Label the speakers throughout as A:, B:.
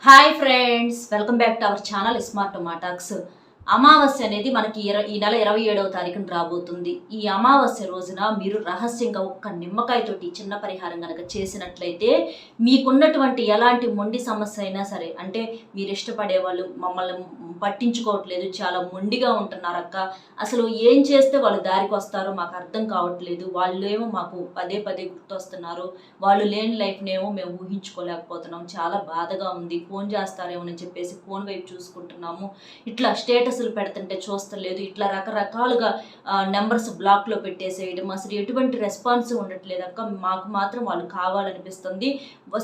A: Hi friends, welcome back to our channel smart tomatalks. అమావాస్య అనేది మనకి ఈ నెల 27వ తారీఖున రాబోతుంది. ఈ అమావాస్య రోజున మీరు రహస్యంగా ఒక్క నిమ్మకాయతోటి చిన్న పరిహారం కనుక చేసినట్లయితే మీకున్నటువంటి ఎలాంటి మొండి సమస్య అయినా సరే, అంటే మీరు ఇష్టపడే వాళ్ళు మమ్మల్ని పట్టించుకోవట్లేదు, చాలా మొండిగా ఉంటున్నారు అక్క, అసలు ఏం చేస్తే వాళ్ళు దారికి వస్తారో మాకు అర్థం కావట్లేదు, వాళ్ళు ఏమో మాకు పదే పదే గుర్తొస్తున్నారు, వాళ్ళు లేని లైఫ్నేమో మేము ఊహించుకోలేకపోతున్నాం, చాలా బాధగా ఉంది, ఫోన్ చేస్తారేమోనని చెప్పేసి ఫోన్ వైపు చూసుకుంటున్నాము, ఇట్లా స్టేటస్లు పెడుతుంటే చూస్తలేదు, ఇట్లా రకరకాలుగా నెంబర్స్ బ్లాక్లో పెట్టేసేయడం, అసలు ఎటువంటి రెస్పాన్స్ ఉండట్లేదు అక్క, మాకు మాత్రం వాళ్ళు కావాలనిపిస్తుంది,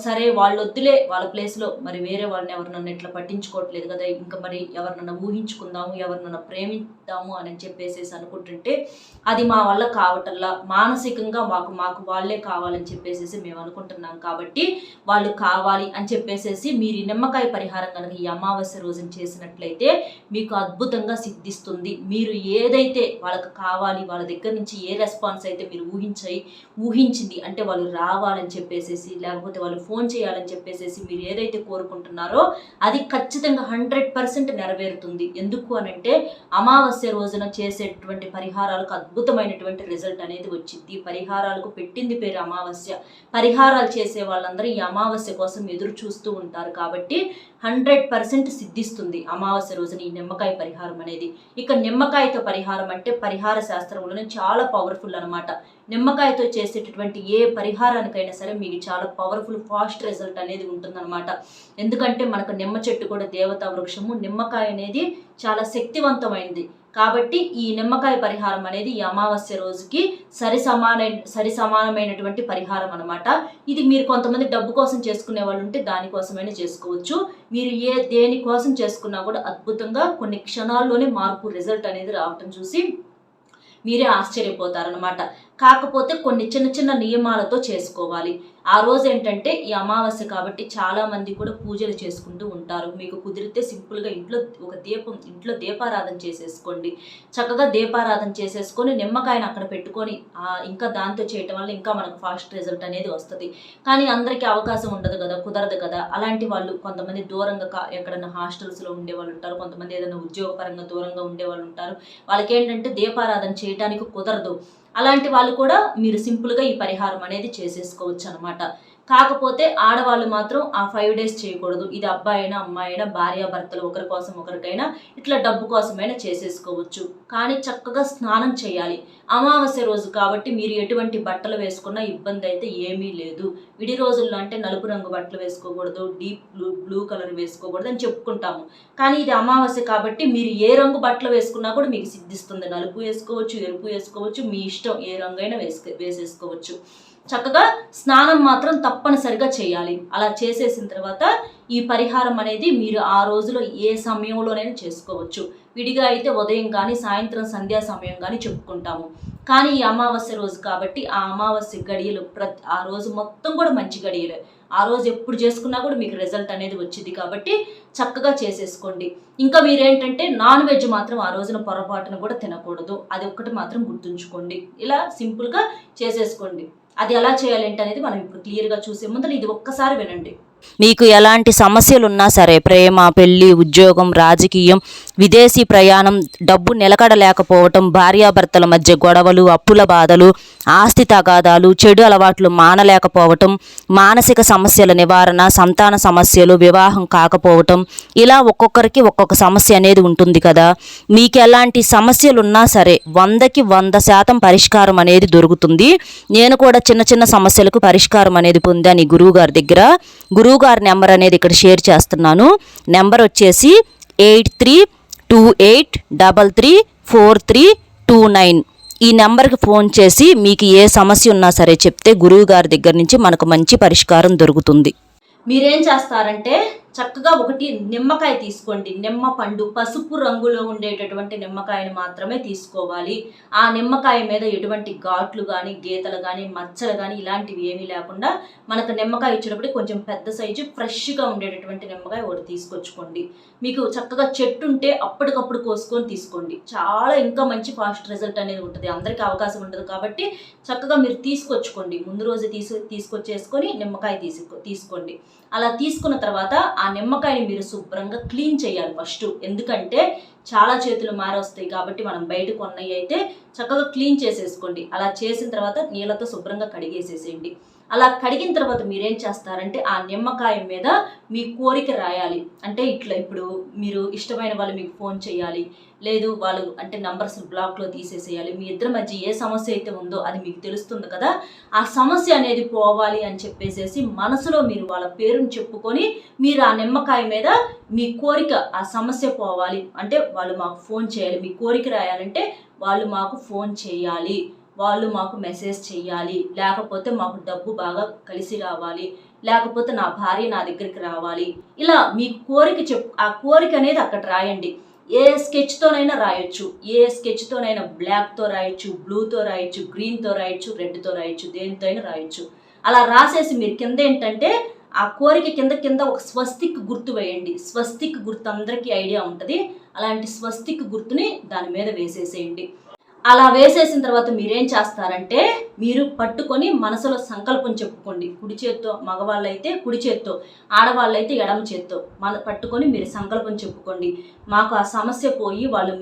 A: సరే వాళ్ళు వద్దులే, వాళ్ళ ప్లేస్లో మరి వేరే వాళ్ళని ఎవరినన్నా ఇట్లా పట్టించుకోవట్లేదు కదా, ఇంకా మరి ఎవరినన్నా ఊహించుకుందాము, ఎవరినన్నా ప్రేమిద్దాము అని చెప్పేసి అనుకుంటుంటే అది మా వల్ల కావటంలా, మానసికంగా మాకు వాళ్ళే కావాలని చెప్పేసి మేము అనుకుంటున్నాం, కాబట్టి వాళ్ళు కావాలి అని చెప్పేసి మీరు నిమ్మకాయ పరిహారం కనుక ఈ అమావాస్య రోజున చేసినట్లయితే మీకు అద్భుతంగా సిద్ధిస్తుంది. మీరు ఏదైతే వాళ్ళకి కావాలి, వాళ్ళ దగ్గర నుంచి ఏ రెస్పాన్స్ అయితే మీరు ఊహించింది, అంటే వాళ్ళు రావాలని చెప్పేసి లేకపోతే వాళ్ళు ఫోన్ చేయాలని చెప్పేసి మీరు ఏదైతే కోరుకుంటున్నారో అది ఖచ్చితంగా 100% నెరవేరుతుంది. ఎందుకు అనంటే అమావాస్య రోజున చేసేటువంటి పరిహారాలకు అద్భుతమైనటువంటి రిజల్ట్ అనేది వచ్చింది. పరిహారాలకు పెట్టింది పేరు అమావాస్య. పరిహారాలు చేసే వాళ్ళందరూ ఈ అమావాస్య కోసం ఎదురు చూస్తూ ఉంటారు, కాబట్టి 100% సిద్ధిస్తుంది అమావాస్య రోజున ఈ నిమ్మకాయ పరిహారం అనేది. ఇక నిమ్మకాయతో పరిహారం అంటే పరిహార శాస్త్రంలోనే చాలా పవర్ఫుల్ అనమాట. నిమ్మకాయతో చేసేటటువంటి ఏ పరిహారానికైనా సరే మీకు చాలా పవర్ఫుల్ ఫాస్ట్ రిజల్ట్ అనేది ఉంటుందన్నమాట. ఎందుకంటే మనకు నిమ్మ చెట్టు కూడా దేవతా వృక్షము, నిమ్మకాయ అనేది చాలా శక్తివంతమైనది, కాబట్టి ఈ నిమ్మకాయ పరిహారం అనేది ఈ అమావాస్య రోజుకి సరి సమానమైనటువంటి పరిహారం అనమాట. ఇది మీరు కొంతమంది డబ్బు కోసం చేసుకునే వాళ్ళు ఉంటే దానికోసమైనా చేసుకోవచ్చు. మీరు దేనికోసం చేసుకున్నా కూడా అద్భుతంగా కొన్ని క్షణాల్లోనే మార్పు రిజల్ట్ అనేది రావటం చూసి మీరే ఆశ్చర్యపోతారనమాట. కాకపోతే కొన్ని చిన్న చిన్న నియమాలతో చేసుకోవాలి. ఆ రోజు ఏంటంటే ఈ అమావాస్య కాబట్టి చాలా మంది కూడా పూజలు చేసుకుంటూ ఉంటారు. మీకు కుదిరితే సింపుల్గా ఇంట్లో దీపారాధన చేసేసుకోండి. చక్కగా దీపారాధన చేసేసుకొని నిమ్మకాయను అక్కడ పెట్టుకొని ఇంకా దాంతో చేయటం వల్ల ఇంకా మనకు ఫాస్ట్ రిజల్ట్ అనేది వస్తుంది. కానీ అందరికీ అవకాశం ఉండదు కదా, కుదరదు కదా. అలాంటి వాళ్ళు కొంతమంది దూరంగా ఎక్కడైనా హాస్టల్స్లో ఉండేవాళ్ళు ఉంటారు, కొంతమంది ఏదైనా ఉద్యోగపరంగా దూరంగా ఉండేవాళ్ళు ఉంటారు. వాళ్ళకి ఏంటంటే దీపారాధన చేయడానికి కుదరదు. అలాంటి వాళ్ళు కూడా మీరు సింపుల్గా ఈ పరిహారం అనేది చేసేసుకోవచ్చు అనమాట. కాకపోతే ఆడవాళ్ళు మాత్రం ఆ 5 days చేయకూడదు. ఇది అబ్బాయి అయినా అమ్మాయి అయినా భార్యాభర్తలు ఒకరి కోసం ఒకరికైనా ఇట్లా డబ్బు కోసమైనా చేసేసుకోవచ్చు. కానీ చక్కగా స్నానం చేయాలి. అమావాస్య రోజు కాబట్టి మీరు ఎటువంటి బట్టలు వేసుకున్నా ఇబ్బంది అయితే ఏమీ లేదు. విడి రోజుల్లో అంటే నలుపు రంగు బట్టలు వేసుకోకూడదు, డీప్ బ్లూ కలర్ వేసుకోకూడదు అని చెప్పుకుంటాము. కానీ ఇది అమావాస్య కాబట్టి మీరు ఏ రంగు బట్టలు వేసుకున్నా కూడా మీకు సిద్ధిస్తుంది. నలుపు వేసుకోవచ్చు, ఎరుపు వేసుకోవచ్చు, మీ ఇష్టం, ఏ రంగు అయినా వేసేసుకోవచ్చు. చక్కగా స్నానం మాత్రం తప్పనిసరిగా చేయాలి. అలా చేసేసిన తర్వాత ఈ పరిహారం అనేది మీరు ఆ రోజులో ఏ సమయంలోనైనా చేసుకోవచ్చు. విడిగా అయితే ఉదయం కానీ సాయంత్రం సంధ్యా సమయం కానీ చెప్పుకుంటాము. కానీ ఈ అమావాస్య రోజు కాబట్టి ఆ అమావాస్య గడియలు ఆ రోజు మొత్తం కూడా మంచి గడియలే. ఆ రోజు ఎప్పుడు చేసుకున్నా కూడా మీకు రిజల్ట్ అనేది వచ్చింది, కాబట్టి చక్కగా చేసేసుకోండి. ఇంకా మీరేంటంటే నాన్ వెజ్ మాత్రం ఆ రోజున పొరపాటున కూడా తినకూడదు. అది ఒక్కటి మాత్రం గుర్తుంచుకోండి. ఇలా సింపుల్గా చేసేసుకోండి. అది ఎలా చేయాలంటే అనేది మనం ఇప్పుడు క్లియర్గా చూసే ముందు ఇది ఒక్కసారి వినండి.
B: మీకు ఎలాంటి సమస్యలున్నా సరే, ప్రేమ, పెళ్లి, ఉద్యోగం, రాజకీయం, విదేశీ ప్రయాణం, డబ్బు నిలకడలేకపోవటం, భార్యాభర్తల మధ్య గొడవలు, అప్పుల బాధలు, ఆస్తి తగాదాలు, చెడు అలవాట్లు మానలేకపోవటం, మానసిక సమస్యల నివారణ, సంతాన సమస్యలు, వివాహం కాకపోవటం, ఇలా ఒక్కొక్కరికి ఒక్కొక్క సమస్య అనేది ఉంటుంది కదా. మీకు ఎలాంటి సమస్యలున్నా సరే 100కి 100% పరిష్కారం అనేది దొరుకుతుంది. నేను కూడా చిన్న చిన్న సమస్యలకు పరిష్కారం అనేది పొందాను ఈ గురువుగారి దగ్గర. గురువుగారి నెంబర్ అనేది ఇక్కడ షేర్ చేస్తున్నాను. నెంబర్ వచ్చేసి 8328334329. ఈ నెంబర్కి ఫోన్ చేసి మీకు ఏ సమస్య ఉన్నా సరే చెప్తే గురువుగారి దగ్గర నుంచి మనకు మంచి పరిష్కారం దొరుకుతుంది.
A: మీరేం చేస్తారంటే చక్కగా ఒకటి నిమ్మకాయ తీసుకోండి. నిమ్మ పండు పసుపు రంగులో ఉండేటటువంటి నిమ్మకాయని మాత్రమే తీసుకోవాలి. ఆ నిమ్మకాయ మీద ఎటువంటి ఘాట్లు కానీ, గీతలు కానీ, మచ్చలు కానీ ఇలాంటివి ఏమీ లేకుండా మనకు నిమ్మకాయ ఇచ్చినప్పుడు కొంచెం పెద్ద సైజు ఫ్రెష్గా ఉండేటటువంటి నిమ్మకాయ ఒకటి తీసుకొచ్చుకోండి. మీకు చక్కగా చెట్టు ఉంటే అప్పటికప్పుడు కోసుకొని తీసుకోండి. చాలా ఇంకా మంచి ఫాస్ట్ రిజల్ట్ అనేది ఉంటుంది. అందరికీ అవకాశం ఉండదు కాబట్టి చక్కగా మీరు తీసుకొచ్చుకోండి. ముందు రోజు తీసుకొచ్చేసుకొని నిమ్మకాయ తీసుకోండి. అలా తీసుకున్న తర్వాత ఆ నిమ్మకాయని మీరు శుభ్రంగా క్లీన్ చేయాలి ఫస్ట్. ఎందుకంటే చాలా చేతులు మారొస్తాయి కాబట్టి మనం బయట కొన్నవి అయితే చక్కగా క్లీన్ చేసేసుకోండి. అలా చేసిన తర్వాత నీళ్ళతో శుభ్రంగా కడిగేసేసేయండి. అలా కడిగిన తర్వాత మీరేం చేస్తారంటే ఆ నిమ్మకాయ మీద మీ కోరిక రాయాలి. అంటే ఇట్లా ఇప్పుడు మీరు ఇష్టమైన వాళ్ళు మీకు ఫోన్ చేయాలి, లేదు వాళ్ళు అంటే నంబర్స్ బ్లాక్లో తీసేసేయాలి. మీ ఇద్దరి మధ్య ఏ సమస్య అయితే ఉందో అది మీకు తెలుస్తుంది కదా, ఆ సమస్య అనేది పోవాలి అని చెప్పేసేసి మనసులో మీరు వాళ్ళ పేరుని చెప్పుకొని మీరు ఆ నిమ్మకాయ మీద మీ కోరిక, ఆ సమస్య పోవాలి అంటే వాళ్ళు మాకు ఫోన్ చేయాలి, మీ కోరిక రాయాలంటే వాళ్ళు మాకు ఫోన్ చేయాలి, వాళ్ళు మాకు మెసేజ్ చేయాలి, లేకపోతే మాకు డబ్బు బాగా కలిసి రావాలి, లేకపోతే నా భార్య నా దగ్గరికి రావాలి. ఇలా మీకు కోరిక ఆ కోరిక అనేది అక్కడ రాయండి. ఏ స్కెచ్తోనైనా రాయొచ్చు, ఏ స్కెచ్తోనైనా బ్లాక్తో రాయొచ్చు, బ్లూతో రాయొచ్చు, గ్రీన్తో రాయొచ్చు, రెడ్తో రాయొచ్చు, దేనితో అయినా రాయొచ్చు. అలా రాసేసి మీరు కింద ఏంటంటే ఆ కోరిక కింద ఒక స్వస్తిక్ గుర్తు వేయండి. స్వస్తిక్ గుర్తు అందరికీ ఐడియా ఉంటుంది. అలాంటి స్వస్తిక్ గుర్తుని దాని మీద వేసేసేయండి. అలా వేసేసిన తర్వాత మీరేం చేస్తారంటే మీరు పట్టుకొని మనసులో సంకల్పం చెప్పుకోండి. కుడి చేత్తో మగవాళ్ళైతే కుడి చేత్తో, ఆడవాళ్ళైతే ఎడమ చేత్తో పట్టుకొని మీరు సంకల్పం చెప్పుకోండి. మాకు ఆ సమస్య పోయి వాళ్ళు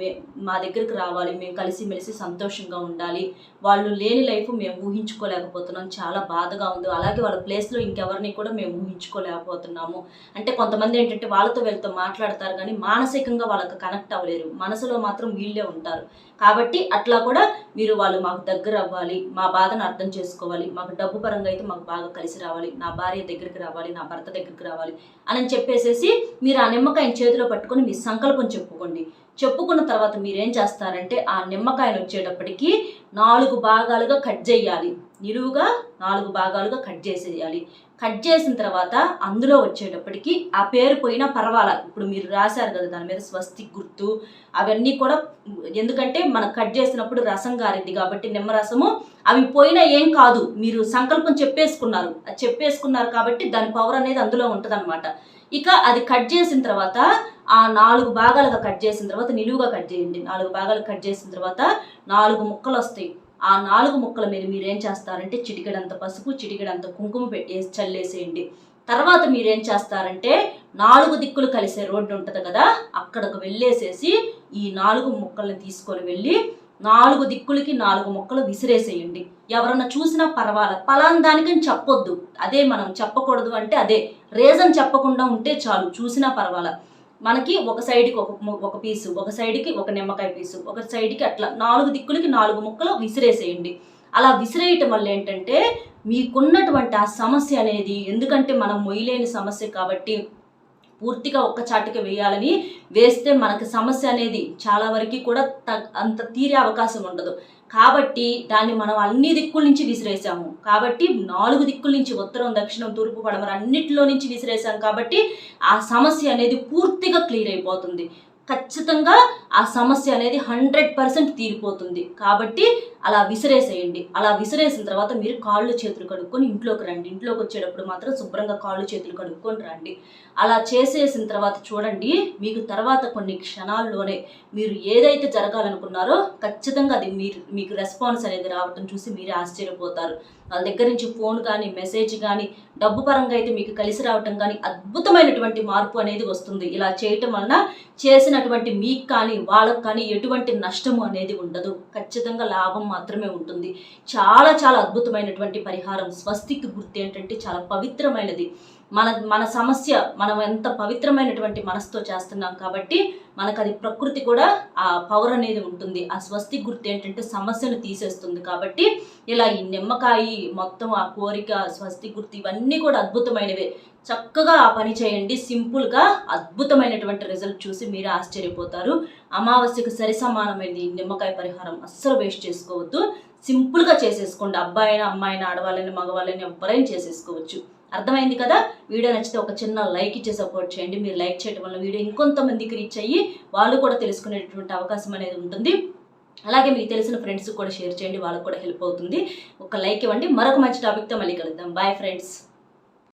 A: మా దగ్గరికి రావాలి, మేము కలిసిమెలిసి సంతోషంగా ఉండాలి, వాళ్ళు లేని లైఫ్ మేము ఊహించుకోలేకపోతున్నాం, చాలా బాధగా ఉంది, అలాగే వాళ్ళ ప్లేస్లో ఇంకెవరిని కూడా మేము ఊహించుకోలేకపోతున్నాము. అంటే కొంతమంది ఏంటంటే వాళ్ళతో వీళ్ళతో మాట్లాడతారు కానీ మానసికంగా వాళ్ళకి కనెక్ట్ అవ్వలేరు, మనసులో మాత్రం వీళ్ళే ఉంటారు. కాబట్టి అట్లా కూడా మీరు వాళ్ళు మాకు దగ్గర అవ్వాలి, మా బాధను అర్థం చేసుకోవాలి, మాకు డబ్బు పరంగా అయితే మాకు బాగా కలిసి రావాలి, నా భార్య దగ్గరికి రావాలి, నా భర్త దగ్గరికి రావాలి అని చెప్పేసేసి మీరు ఆ నిమ్మకాయని చేతిలో పట్టుకొని మీ సంకల్పం చెప్పుకోండి. చెప్పుకున్న తర్వాత మీరేం చేస్తారంటే ఆ నిమ్మకాయను వచ్చేటప్పటికి 4 భాగాలుగా కట్ చేయాలి. నిలువుగా 4 భాగాలుగా కట్ చేసేయాలి. కట్ చేసిన తర్వాత అందులో వచ్చేటప్పటికి ఆ పేరు పోయినా పర్వాలా, ఇప్పుడు మీరు రాశారు కదా దాని మీద స్వస్తిక్ గుర్తు, అవన్నీ కూడా ఎందుకంటే మనం కట్ చేసినప్పుడు రసం గారింది కాబట్టి నిమ్మరసము, అవి పోయినా ఏం కాదు, మీరు సంకల్పం చెప్పేసుకున్నారు కాబట్టి దాని పవర్ అనేది అందులో ఉంటుంది. ఇక అది కట్ చేసిన తర్వాత ఆ 4 భాగాలుగా కట్ చేసిన తర్వాత నిలువుగా కట్ చేయండి. 4 భాగాలు కట్ చేసిన తర్వాత 4 ముక్కలు వస్తాయి. ఆ 4 ముక్కల మీద మీరేం చేస్తారంటే చిటికెడంత పసుపు, చిటికెడంత కుంకుమ పెట్టేసి చల్లేసేయండి. తర్వాత మీరేం చేస్తారంటే 4 దిక్కులు కలిసే రోడ్డు ఉంటుంది కదా, అక్కడికి వెళ్ళేసేసి ఈ 4 ముక్కల్ని తీసుకొని వెళ్ళి 4 దిక్కులకి 4 ముక్కలు విసిరేసేయండి. ఎవరన్నా చూసినా పర్వాలేదు, పలానా దానికని చెప్పొద్దు, అదే మనం చెప్పకూడదు అంటే అదే రీజన్ చెప్పకుండా ఉంటే చాలు, చూసినా పర్వాలేదు. మనకి ఒక సైడ్కి ఒక పీసు, ఒక సైడ్కి ఒక నిమ్మకాయ పీసు, ఒక సైడ్కి అట్లా 4 దిక్కులకి 4 ముక్కలు విసిరేసేయండి. అలా విసిరేయటం వల్ల ఏంటంటే మీకున్నటువంటి ఆ సమస్య అనేది, ఎందుకంటే మనం మొయ్యలేని సమస్య కాబట్టి పూర్తిగా ఒక్క చాటుకి వేయాలని వేస్తే మనకి సమస్య అనేది చాలా వరకు కూడా అంత తీరే అవకాశం ఉండదు. కాబట్టి దాన్ని మనం అన్ని దిక్కుల నుంచి విసిరేసాము కాబట్టి 4 దిక్కుల నుంచి ఉత్తరం, దక్షిణం, తూర్పు, పడమర అన్నిటిలో నుంచి విసిరేసాం కాబట్టి ఆ సమస్య అనేది పూర్తిగా క్లియర్ అయిపోతుంది. ఖచ్చితంగా ఆ సమస్య అనేది 100% తీరిపోతుంది. కాబట్టి అలా విసిరేసేయండి. అలా విసిరేసిన తర్వాత మీరు కాళ్ళు చేతులు కడుక్కొని ఇంట్లోకి రండి. ఇంట్లోకి వచ్చేటప్పుడు మాత్రం శుభ్రంగా కాళ్ళు చేతులు కడుక్కొని రండి. అలా చేసేసిన తర్వాత చూడండి, మీకు తర్వాత కొన్ని క్షణాల్లోనే మీరు ఏదైతే జరగాలనుకున్నారో ఖచ్చితంగా అది మీకు రెస్పాన్స్ అనేది రావటం చూసి మీరే ఆశ్చర్యపోతారు. వాళ్ళ దగ్గర నుంచి ఫోన్ కానీ, మెసేజ్ కానీ, డబ్బు పరంగా అయితే మీకు కలిసి రావటం కానీ అద్భుతమైనటువంటి మార్పు అనేది వస్తుంది. ఇలా చేయటం వలన చేసినటువంటి మీకు కానీ వాళ్ళకు కానీ ఎటువంటి నష్టము అనేది ఉండదు. ఖచ్చితంగా లాభం మాత్రమే ఉంటుంది. చాలా చాలా అద్భుతమైనటువంటి పరిహారం. స్వస్తిక్ గుర్తు ఏంటంటే చాలా పవిత్రమైనది. మన సమస్య మనం ఎంత పవిత్రమైనటువంటి మనసుతో చేస్తున్నాం కాబట్టి మనకు అది ప్రకృతి కూడా ఆ పవర్ అనేది ఉంటుంది. ఆ స్వస్తిక్ గుర్తు ఏంటంటే సమస్యను తీసేస్తుంది. కాబట్టి ఇలా ఈ నిమ్మకాయ మొత్తం, ఆ కోరిక, స్వస్తిక్ గుర్తు ఇవన్నీ కూడా అద్భుతమైనవే. చక్కగా ఆ పని చేయండి. సింపుల్గా అద్భుతమైనటువంటి రిజల్ట్ చూసి మీరే ఆశ్చర్యపోతారు. అమావాస్యకు సరి సమానమైనది ఈ నిమ్మకాయ పరిహారం. అస్సలు వేస్ట్ చేసుకోవద్దు. సింపుల్గా చేసేసుకోండి. అబ్బాయినా, అమ్మాయినా, ఆడవాళ్ళని, మగవాళ్ళని ఎవరైనా చేసేసుకోవచ్చు. అర్థమైంది కదా? వీడియో నచ్చితే ఒక చిన్న లైక్ ఇచ్చి సపోర్ట్ చేయండి. మీరు లైక్ చేయడం వల్ల వీడియో ఇంకొంతమందికి రీచ్ అయ్యి వాళ్ళు కూడా తెలుసుకునేటువంటి అవకాశం అనేది ఉంటుంది. అలాగే మీకు తెలిసిన ఫ్రెండ్స్ కూడా షేర్ చేయండి, వాళ్ళకు కూడా హెల్ప్ అవుతుంది. ఒక లైక్ ఇవ్వండి. మరొక మంచి టాపిక్తో మళ్ళీ కలుద్దాం. Bye friends.